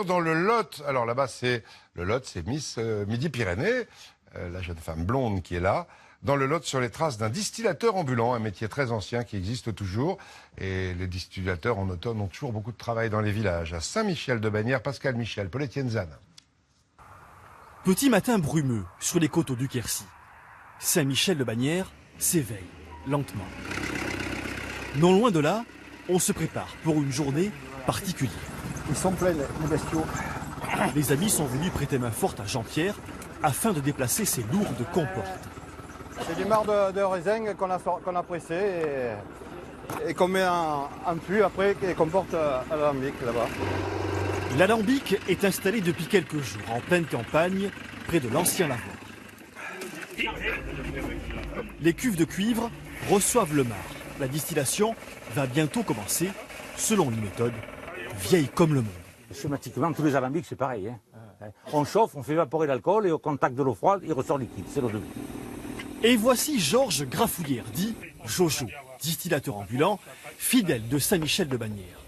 Dans le Lot, alors là-bas c'est le Lot, c'est Miss Midi-Pyrénées, la jeune femme blonde qui est là. Dans le Lot, sur les traces d'un distillateur ambulant, un métier très ancien qui existe toujours. Et les distillateurs en automne ont toujours beaucoup de travail dans les villages. À Saint-Michel-de-Bagnères, Pascal Michel, Paul-Étienne Zan. Petit matin brumeux sur les coteaux du Quercy. Saint-Michel-de-Bagnères s'éveille lentement. Non loin de là, on se prépare pour une journée particulière. Ils sont pleins, les bestiaux. Les amis sont venus prêter main forte à Jean-Pierre afin de déplacer ces lourdes comportes. C'est du marc de raisin qu'on a pressé et qu'on met en fût après et qu'on porte à l'alambic là-bas. L'alambic est installé depuis quelques jours en pleine campagne, près de l'ancien lavoir. Les cuves de cuivre reçoivent le marc. La distillation va bientôt commencer, selon une méthode vieille comme le monde. Schématiquement, tous les alambics, c'est pareil. On chauffe, on fait évaporer l'alcool et au contact de l'eau froide, il ressort liquide. C'est l'eau de vie. Et voici Georges Grafouillère, dit Jojo, distillateur ambulant, fidèle de Saint-Michel-de-Bagnères.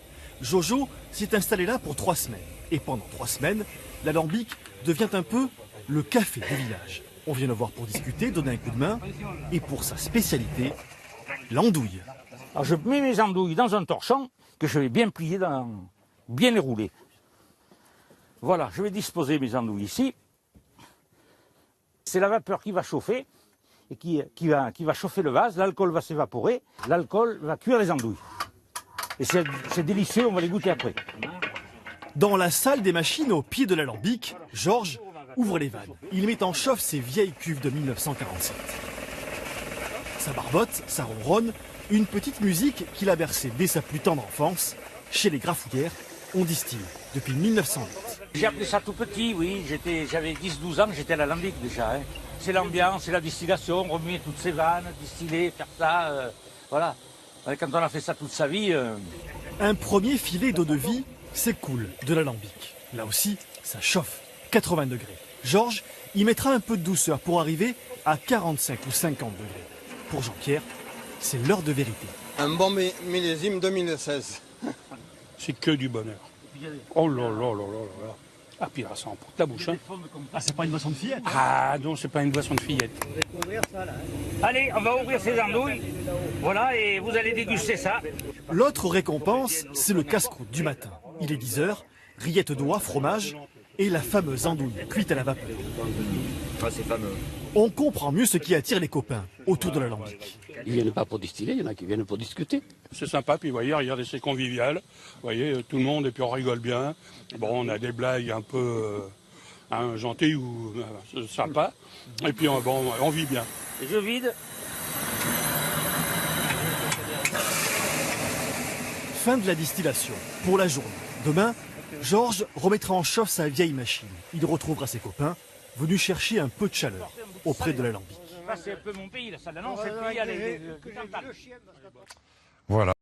Jojo s'est installé là pour 3 semaines. Et pendant 3 semaines, l'alambic devient un peu le café du village. On vient le voir pour discuter, donner un coup de main. Et pour sa spécialité, l'andouille. Alors je mets mes andouilles dans un torchon que je vais bien plier, bien les rouler. Voilà, je vais disposer mes andouilles ici. C'est la vapeur qui va chauffer et qui va chauffer le vase. L'alcool va s'évaporer, l'alcool va cuire les andouilles. Et c'est délicieux, on va les goûter après. Dans la salle des machines au pied de l'alambic, Georges ouvre les vannes. Il met en chauffe ses vieilles cuves de 1947. Ça barbote, ça ronronne, une petite musique qu'il a bercée dès sa plus tendre enfance. Chez les Grafouillères, on distille depuis 1908. J'ai appris ça tout petit, oui. J'avais 10-12 ans, j'étais à l'alambic déjà. C'est l'ambiance, c'est la distillation, remuer toutes ces vannes, distiller, faire ça, voilà. Quand on a fait ça toute sa vie... Un premier filet d'eau de vie s'écoule de l'alambic. Là aussi, ça chauffe, 80 degrés. Georges y mettra un peu de douceur pour arriver à 45 ou 50 degrés. Pour Jean-Pierre, c'est l'heure de vérité. Un bon millésime 2016. C'est que du bonheur. Oh là là là là là. Ah, puis là, ça emporte la bouche. Hein. Ah, c'est pas une boisson de fillette? Ah non, c'est pas une boisson de fillette. Allez, on va ouvrir ces andouilles. Voilà, et vous allez déguster ça. L'autre récompense, c'est le casse-croûte du matin. Il est 10 h, rillettes d'oie, fromage et la fameuse andouille cuite à la vapeur. Ah, c'est fameux. On comprend mieux ce qui attire les copains autour de l'alambic. Ils viennent pas pour distiller, il y en a qui viennent pour discuter. C'est sympa, puis vous voyez, regardez, c'est convivial. Vous voyez, tout le monde, et puis on rigole bien. Bon, on a des blagues un peu gentilles ou sympas. Et puis on vit bien. Je vide. Fin de la distillation pour la journée. Demain, Georges remettra en chauffe sa vieille machine. Il retrouvera ses copains venus chercher un peu de chaleur auprès de l'alambic. C'est un peu mon pays, la salle d'annonce, et puis il y a les... Voilà.